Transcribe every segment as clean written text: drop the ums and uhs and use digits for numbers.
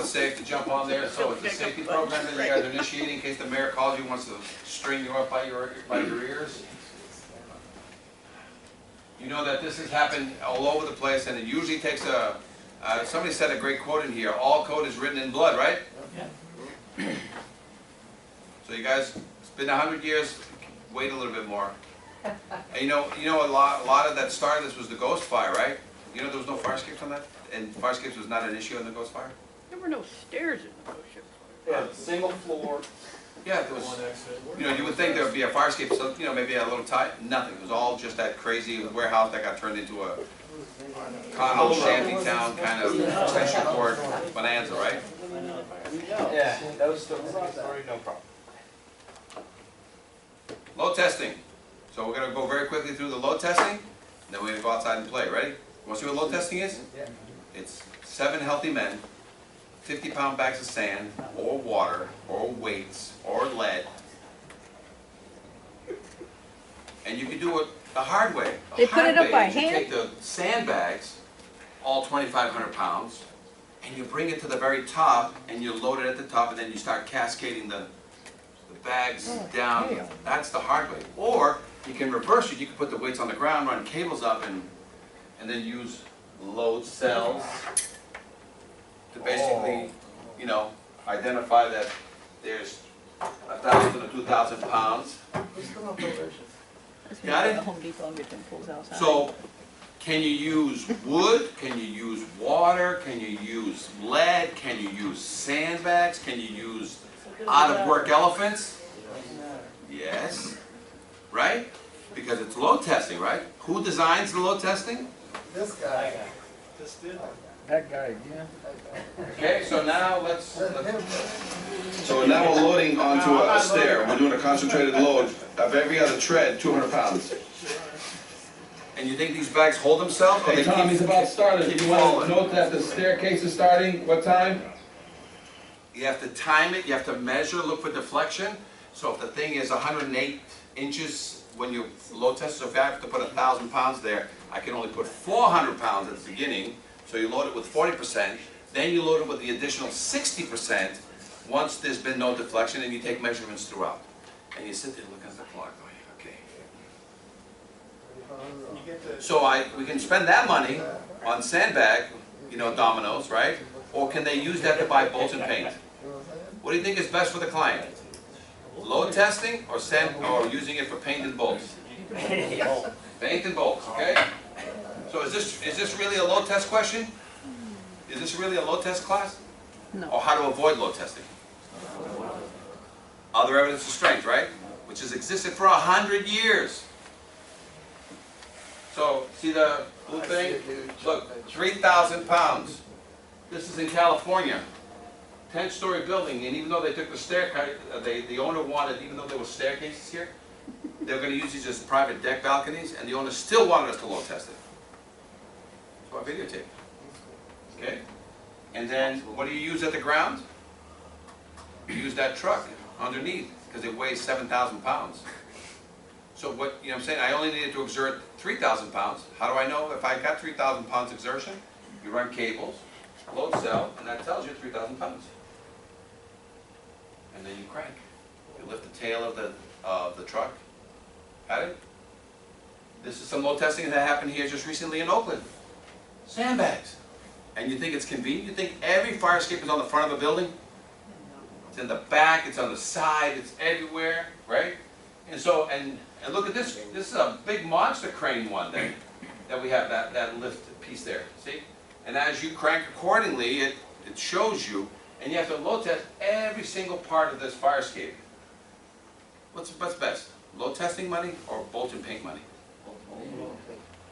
it's safe to jump on there. So it's a safety program that you guys are initiating in case the mayor calls you, wants to string you up by your ears. You know that this has happened all over the place, and it usually takes a, somebody said a great quote in here, all code is written in blood, right? Yeah. So you guys, it's been 100 years, wait a little bit more. And you know a lot of that started this was the ghost fire, right? You know there was no fire escapes on that? And fire escapes was not an issue on the ghost fire? There were no stairs in the ghost ship. Yeah, single floor. Yeah, there was, you know, you would think there would be a fire escape, so, you know, maybe a little tight, nothing. It was all just that crazy warehouse that got turned into a condo shanty town kind of extension cord bonanza, right? Yeah, that was the story, no problem. Load testing. So we're going to go very quickly through the load testing, and then we're going to go outside and play. Ready? You want to see what load testing is? Yeah. It's 7 healthy men, 50-pound bags of sand, or water, or weights, or lead. And you can do it the hard way. They put it up by hand? You take the sandbags, all 2,500 pounds, and you bring it to the very top, and you load it at the top, and then you start cascading the bags down. damn. That's the hard way. Or you can reverse it. You can put the weights on the ground, run cables up, and then use load cells to basically, you know, identify that there's 1,000 or 2,000 pounds. Got it? Home Depot and get them pulls outside. So, can you use wood? Can you use water? Can you use lead? Can you use sandbags? Can you use out-of-work elephants? Yes. Right? Because it's load testing, right? Who designs the load testing? This guy. That guy again. Okay, so now so now we're loading onto a stair. We're doing a concentrated load of every other tread, 200 pounds. And you think these bags hold themselves? Hey, Tommy's about started. keep You want falling? to note that the staircase is starting, what time? You have to time it, you have to measure, look for deflection. So if the thing is 108 inches when you load test, so if I have to put 1,000 pounds there, I can only put 400 pounds at the beginning. So you load it with 40%, then you load it with the additional 60% once there's been no deflection, and you take measurements throughout. And you sit there looking at the clock going, okay. So we can spend that money on sandbag, you know, dominoes, right? Or can they use that to buy bolts and paint? What do you think is best for the client? Load testing or or using it for paint and bolts? Paint and bolts, okay? So is this really a load test question? Is this really a load test class? No. Or how to avoid load testing? Other evidence of strength, right? Which has existed for 100 years. So, see the blue thing? Look, 3,000 pounds. This is in California. 10-story building, and even though they took the staircase, the owner wanted, even though there were staircases here, they were going to use these as private deck balconies, and the owner still wanted us to load test it. So I videotape. Okay? And then, what do you use at the ground? You use that truck underneath, because it weighs 7,000 pounds. So what, you know what I'm saying, I only needed to exert 3,000 pounds. How do I know if I got 3,000 pounds exertion? You run cables, load cell, and that tells you 3,000 pounds. And then you crank. You lift the tail of the truck. Got it? This is some load testing that happened here just recently in Oakland. Sandbags. And you think it's convenient? You think every fire escape is on the front of a building? It's in the back, it's on the side, it's everywhere, right? And so, and look at this. This is a big monster crane one that we have, that lift piece there, see? And as you crank accordingly, it shows you, and you have to load test every single part of this fire escape. What's best? Load testing money or bolt and paint money?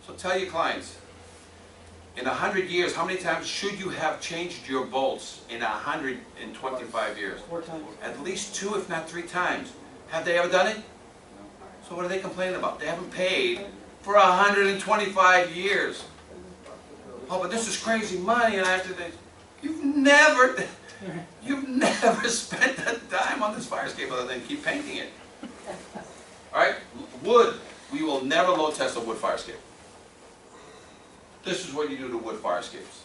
So tell your clients, in 100 years, how many times should you have changed your bolts in 125 years? 4 times. At least 2, if not 3 times. Have they ever done it? So what are they complaining about? They haven't paid for 125 years. Oh, but this is crazy money, and I have to. You've never spent a dime on this fire escape other than keep painting it. All right, wood. We will never load test a wood fire escape. This is what you do to wood fire escapes.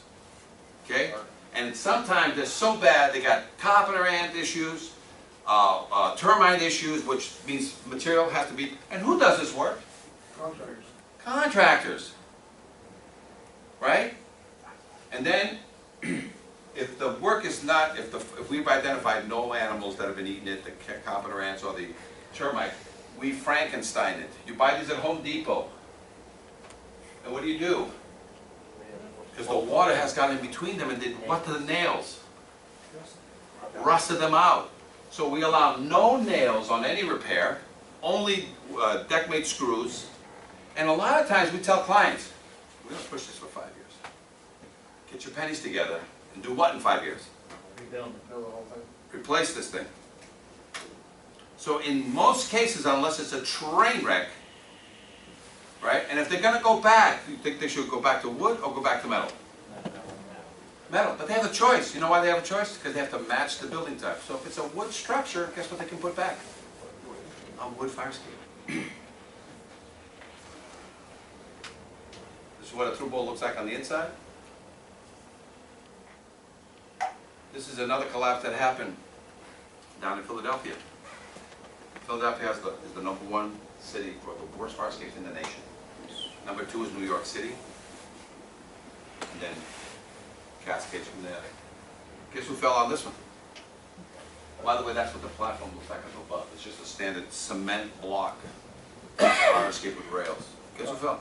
Okay, And sometimes they're so bad, they got carpenter ant issues, termite issues, which means material has to be, and who does this work? Contractors. Contractors. Right? And then, if the work is not, if we've identified no animals that have been eating it, the carpenter ants or the termite, we Frankenstein it. You buy these at Home Depot. And what do? Because the water has gotten in between them and did what to the nails? Rusted them out. So we allow no nails on any repair, only deck-made screws. And a lot of times we tell clients, we're going to push this for 5 years. Get your pennies together and do what in 5 years? Rebuild the whole thing. Replace this thing. So in most cases, unless it's a train wreck, right? And if they're going to go back, you think they should go back to wood or go back to metal? Metal, but they have a choice. You know why they have a choice? Because they have to match the building type. So if it's a wood structure, guess what they can put back? A wood fire escape. This is what a through bolt looks like on the inside. This is another collapse that happened down in Philadelphia. Philadelphia is the #1 city for the worst fire escapes in the nation. #2 is New York City. And then cascades from there. Guess who fell on this one? By the way, that's what the platform looks like up above. It's just a standard cement block fire escape with rails. Guess who fell?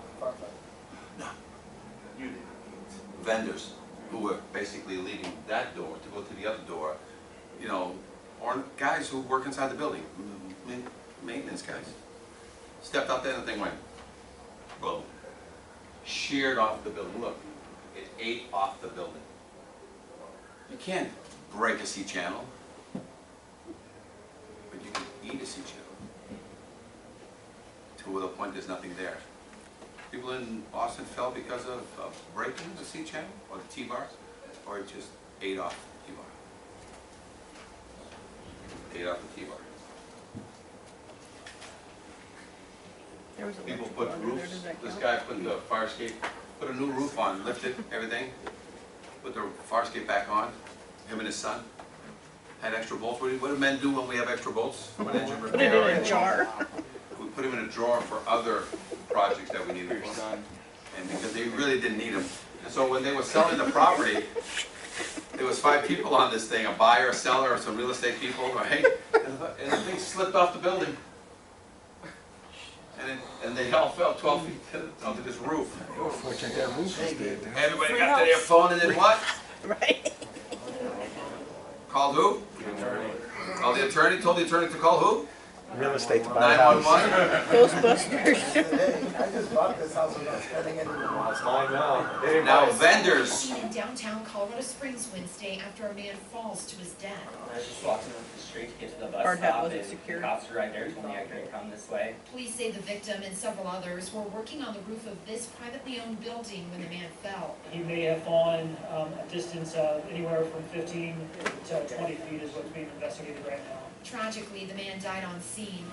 No. You did. Vendors who were basically leaving that door to go to the other door, you know, or guys who work inside the building, maintenance guys. Stepped out there and the thing went, boom. Sheared off the building. Look, it ate off the building. You can't break a C-channel, but you can eat a C-channel to the point there's nothing there. People in Boston fell because of breaking the C-channel or the T-bars, or it just ate off the T-bar. Ate off the T-bar. There was a People electrical put under there, roofs, does that this count? guy put the fire escape, put a new roof on, lifted everything, put the fire escape back on, him and his son. Had extra bolts. What do men do when we have extra bolts? When engine Put it repair, in a jar. we put them in a drawer for other projects that we needed for. And because they really didn't need them. And so when they were selling the property, there was 5 people on this thing, a buyer, a seller, some real estate people, right? And the thing slipped off the building. And they all fell 12 feet onto this roof. Fortunate that roof was dead. Everybody got to their phone and did what? Right? Called who? Called the attorney, told the attorney to call who? Real estate to buy a house. 911. Ghostbusters. I just bought this house without spending any money. It's mine now. Now vendors, Seen in downtown Colorado Springs Wednesday after a man falls to his death. I was just walking up the street to get to the bus Our dad stop, wasn't and secure. the cops were right there, told me I couldn't come this way. Police say the victim and several others were working on the roof of this privately owned building when the man fell. He may have fallen a distance of anywhere from 15 to 20 feet is what's being investigated right now. Tragically, the man died on scene.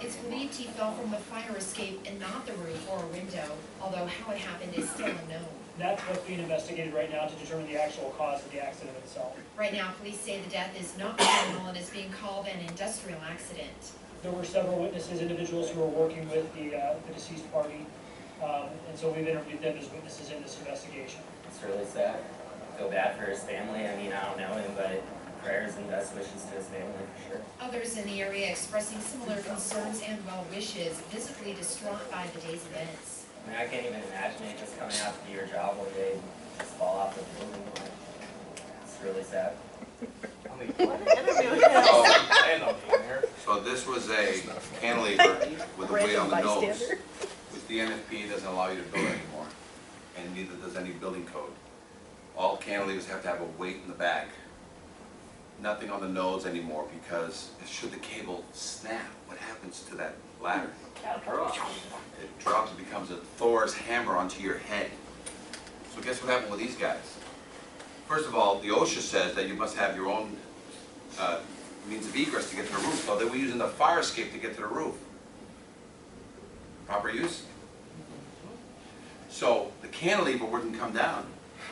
It's believed he fell from the fire escape and not the roof or a window, although how it happened is still unknown. That's what's being investigated right now to determine the actual cause of the accident itself. Right now, police say the death is not criminal and is being called an industrial accident. There were several witnesses, individuals who were working with the deceased party, and so we've interviewed them as witnesses in this investigation. It's really sad. I feel bad for his family. I mean, I don't know him, but prayers and best wishes to his family for sure. Others in the area expressing similar concerns and well wishes, visibly distraught by the day's events. I mean, I can't even imagine it just coming out to do your job one day and just fall off the building. It's really sad. so this was a cantilever with a weight on the Random nose, bystander. which the NFP doesn't allow you to build anymore, and neither does any building code. All cantilevers have to have a weight in the back. Nothing on the nose anymore, because should the cable snap, what happens to that ladder? It drops, it becomes a Thor's hammer onto your head. So guess what happened with these guys? First of all, the OSHA says that you must have your own means of egress to get to the roof, so they were using the fire escape to get to the roof. Proper use? So the cantilever wouldn't come down.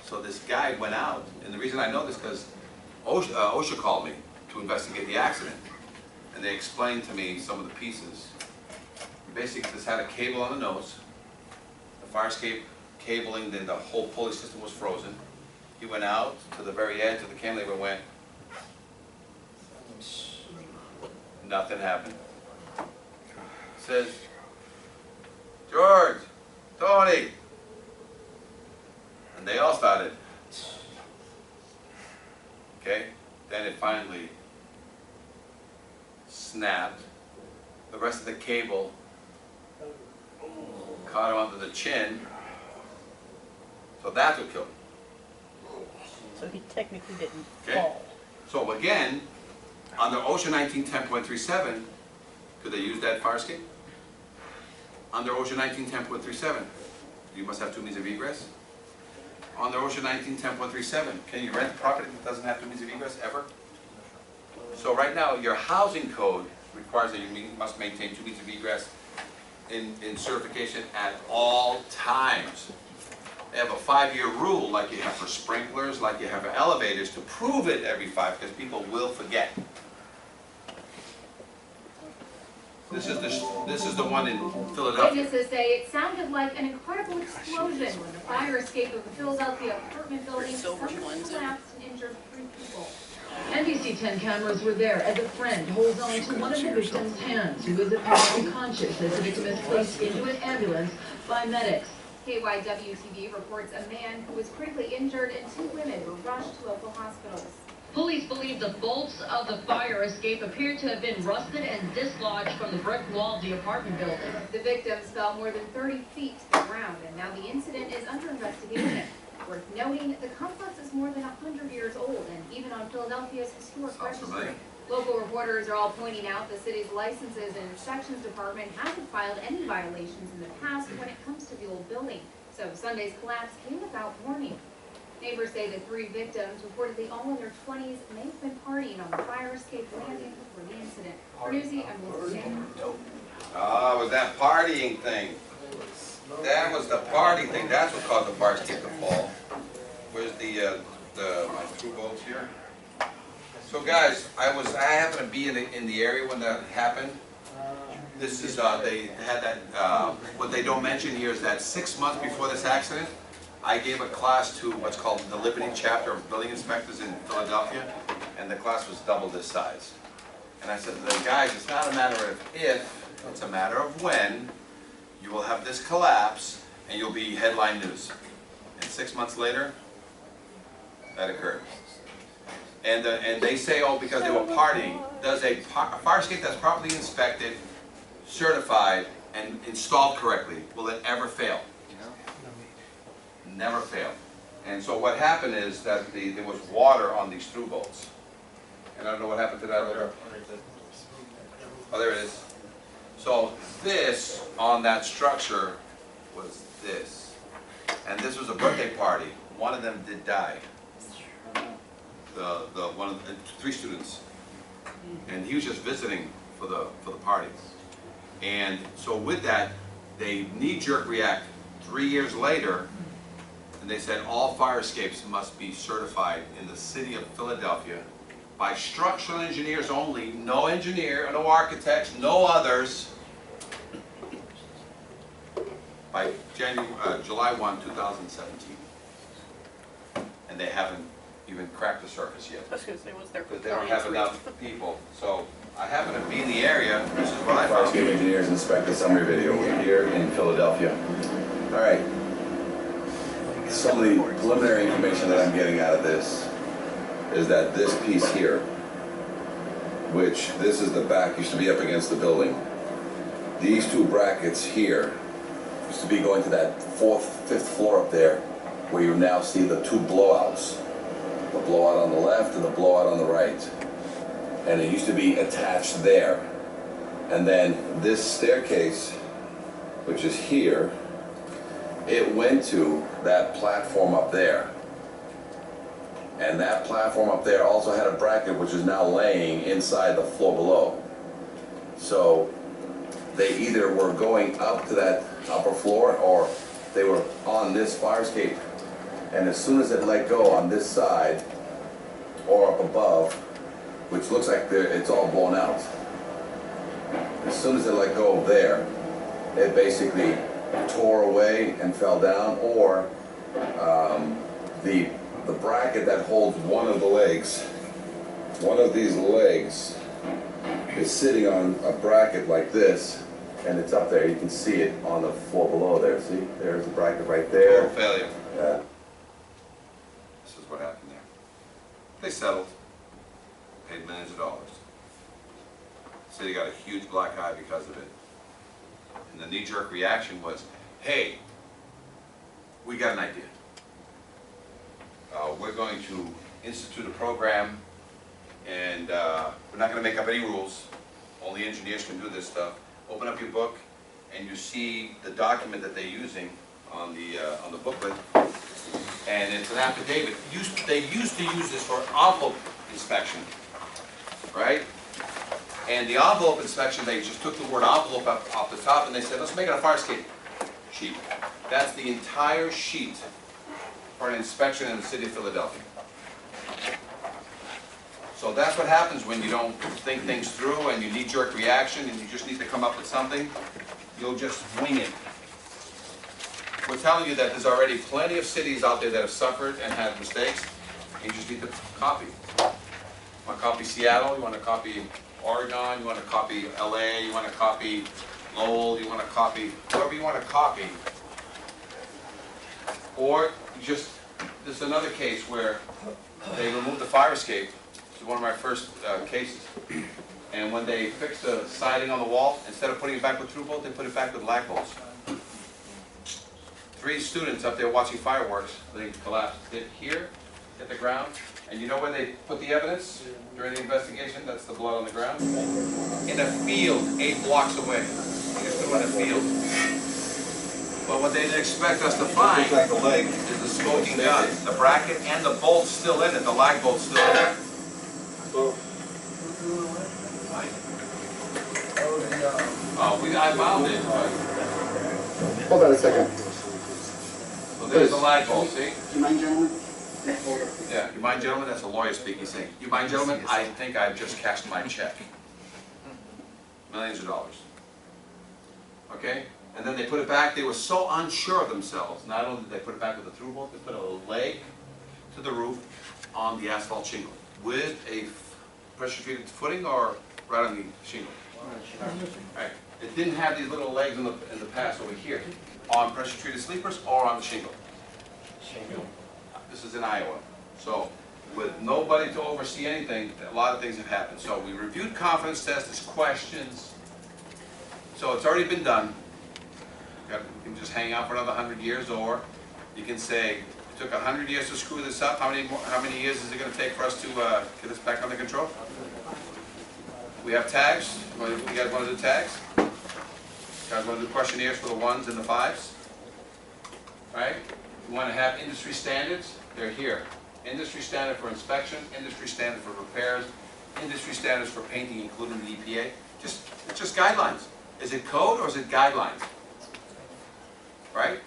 So this guy went out, and the reason I know this because OSHA called me to investigate the accident. And they explained to me some of the pieces. Basically, this had a cable on the nose, the fire escape cabling, then the whole pulley system was frozen. He went out to the very edge of the cantilever and went, nothing happened. Says, George, Tony. And they all started. Okay, then it finally snapped. The rest of the cable caught him under the chin. So that's what killed him. So he technically didn't Okay. fall. So again, under OSHA 1910.37, could they use that fire escape? Under OSHA 1910.37, you must have two means of egress. Under OSHA 1910.37, can you rent property that doesn't have two means of egress ever? So right now, your housing code requires that you must maintain two means of egress in certification at all times. They have a 5-year rule like you have for sprinklers, like you have for elevators, to prove it every 5, because people will forget. This is the one in Philadelphia. Witnesses say it sounded like an incredible explosion when the fire escape of the Philadelphia apartment building suddenly collapsed and injured 3 people. NBC 10 cameras were there as a friend holds on to one of the victim's hands, who is apparently conscious as the victim is placed into an ambulance by medics. KYW-TV reports a man who was critically injured and 2 women were rushed to local hospitals. Police believe the bolts of the fire escape appear to have been rusted and dislodged from the brick wall of the apartment building. The victims fell more than 30 feet to the ground, and now the incident is under investigation. Worth noting, the complex is more than 100 years old and even on Philadelphia's historic registry. Local reporters are all pointing out the city's licenses and inspections department hasn't filed any violations in the past when it comes to the old building. So Sunday's collapse came without warning. Neighbors say the 3 victims, reportedly all in their 20s, may have been partying on the fire escape landing before the incident. For Newsy, I'm Melissa Shannon. Ah, it was that partying thing. That was the party thing. That's what caused the fire escape to fall. Where's my 2 bolts here? So guys, I happened to be in the area when that happened. This is they had that. What they don't mention here is that 6 months before this accident, I gave a class to what's called the Liberty chapter of building inspectors in Philadelphia, and the class was double this size. And I said to the guys, it's not a matter of if, it's a matter of when you will have this collapse and you'll be headline news. And 6 months later, that occurred. And they say, oh, because they were partying. Does a fire escape that's properly inspected, certified, and installed correctly, will it ever fail? Never fail. And so what happened is that there was water on these through bolts. And I don't know what happened to that over. Oh, there it is. So this on that structure was this. And this was a birthday party. One of them did die. One of the 3 students. And he was just visiting for the party. And so with that, they knee-jerk react 3 years later. And they said all fire escapes must be certified in the city of Philadelphia by structural engineers only, no engineer, no architects, no others, by July 1, 2017. And they haven't even cracked the surface yet. I was going to say, was there Because they don't have enough people. So I happen to be in the area, this is what I found. Fire escape engineers inspect the summary video here in Philadelphia. All right. Some of the preliminary information that I'm getting out of this is that this piece here, which this is the back, used to be up against the building. These 2 brackets here used to be going to that 4th, 5th floor up there, where you now see the 2 blowouts. The blowout on the left and the blowout on the right. And it used to be attached there. And then this staircase, which is here, it went to that platform up there. And that platform up there also had a bracket which is now laying inside the floor below. So they either were going up to that upper floor or they were on this fire escape And as soon as it let go on this side, or up above, which looks like it's all blown out, as soon as it let go there, it basically tore away and fell down, or the bracket that holds one of the legs, one of these legs is sitting on a bracket like this, and it's up there. You can see it on the floor below there. See, there's the bracket right there. Total failure. Yeah. This is what happened there. They settled, paid millions of dollars. The city got a huge black eye because of it. And the knee-jerk reaction was, hey, we got an idea. We're going to institute a program, and we're not going to make up any rules. Only engineers can do this stuff. Open up your book, and you see the document that they're using on the booklet, and it's an affidavit. They used to use this for envelope inspection, right? And the envelope inspection, they just took the word envelope off the top, and they said, let's make it a fire escape sheet. That's the entire sheet for an inspection in the city of Philadelphia. So that's what happens when you don't think things through and you knee-jerk reaction and you just need to come up with something. You'll just wing it. We're telling you that there's already plenty of cities out there that have suffered and had mistakes. You just need to copy. You want to copy Seattle? You want to copy Oregon? You want to copy LA? You want to copy Lowell? You want to copy whoever you want to copy? Or just, there's another case where they removed the fire escape. This is one of my first cases. And when they fixed the siding on the wall, instead of putting it back with through bolt, they put it back with lag bolts. 3 students up there watching fireworks, they collapsed. Hit here, hit the ground, and you know where they put the evidence during the investigation? That's the blood on the ground. In a field, 8 blocks away. They just threw it in a field. But what they didn't expect us to find is the smoking gun, the bracket, and the bolt's still in it, the lag bolt's still in it. I found it, but... Hold on a second. So there's the lag bolt, see? You mind, gentlemen? Yeah, you mind, gentlemen? That's a lawyer speaking, saying, you mind, gentlemen? I think I've just cashed my check. Millions of dollars. Okay? And then they put it back. They were so unsure of themselves. Not only did they put it back with a through bolt, they put a leg to the roof on the asphalt shingle with a pressure-treated footing or right on the shingle. Right. It didn't have these little legs in the past over here on pressure-treated sleepers or on the shingle. This is in Iowa. So with nobody to oversee anything, a lot of things have happened. So we reviewed confidence tests, there's questions. So it's already been done. You can just hang out for another 100 years, or you can say, it took 100 years to screw this up. How many years is it going to take for us to get this back under control? We have tags. You guys want to do tags? You guys want to do questionnaires for the 1s and the 5s? Right? You want to have industry standards? They're here. Industry standard for inspection, industry standard for repairs, industry standards for painting, including the EPA. It's just guidelines. Is it code or is it guidelines? Right?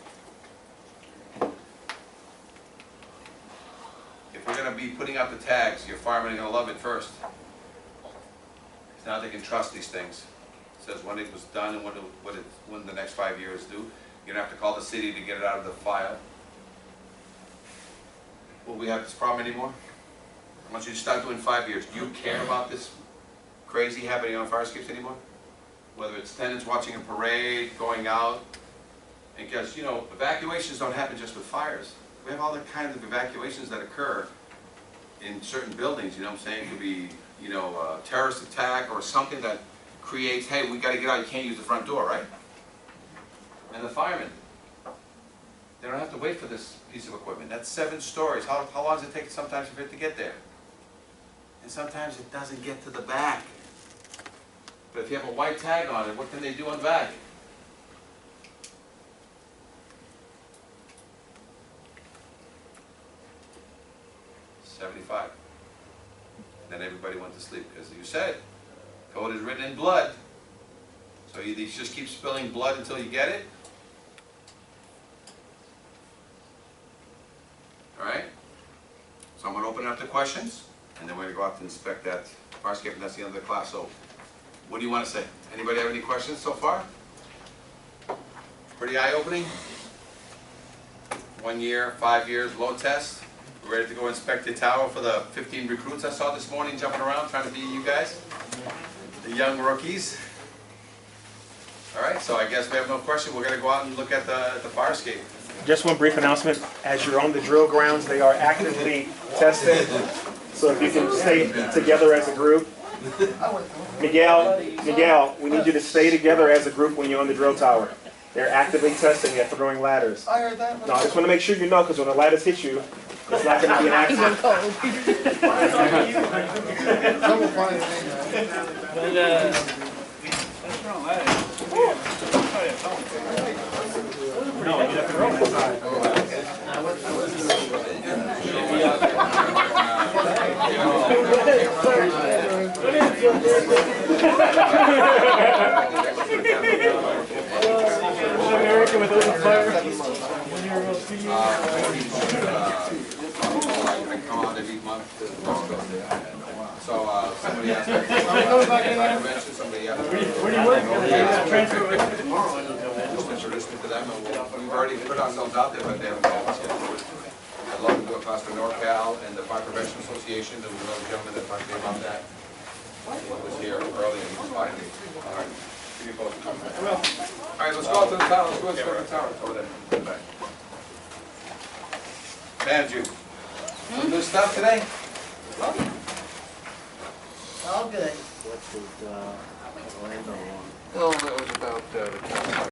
If we're going to be putting out the tags, your firemen are going to love it first. Because now they can trust these things. It says when it was done and when the next 5 years do. You don't have to call the city to get it out of the file. Will we have this problem anymore? I want you to start doing 5 years. Do you care about this crazy happening on fire escapes anymore? Whether it's tenants watching a parade, going out. And because, you know, evacuations don't happen just with fires. We have all the kinds of evacuations that occur in certain buildings, you know what I'm saying? It could be, you know, a terrorist attack or something that creates, hey, we got to get out, you can't use the front door, right? And the firemen, they don't have to wait for this piece of equipment. That's 7 stories. How long does it take sometimes for it to get there? And sometimes it doesn't get to the back. But if you have a white tag on it, what can they do on the back? $75. Then everybody went to sleep because you said code is written in blood. So you just keep spilling blood until you get it. up to questions, and then we're gonna go out to inspect that fire escape, and that's the end of the class. So, what do you wanna say? Anybody have any questions so far? Pretty eye-opening? 1 year, 5 years, load test. We're ready to go inspect the tower for the 15 recruits I saw this morning jumping around trying to be you guys, the young rookies. All right, so I guess we have no question. We're gonna go out and look at the fire escape. Just one brief announcement. As you're on the drill grounds, they are actively testing. So if you can stay together as a group. Miguel, we need you to stay together as a group when you're on the drill tower. They're actively testing it for throwing ladders. I heard that. No, I just want to make sure you know, because when the ladders hit you, it's not going to be an accident. Someone find it, man. No, you have to go inside. American with open fire. I come out every month to so somebody asked me, somebody asked me, Where do you work? just introduce me to them, and we've already put ourselves out there, but they haven't called us yet. I'd love to do it across the NorCal and the Fire Prevention Association. There was another gentleman that talked to me about that. He was here early and he was finding me. All right. Keep me posted. All right, let's go out to the tower. Let's go to the tower. Over there. Back. Andrew, some new stuff today? All good. What's with Orlando? Well, that was about the town.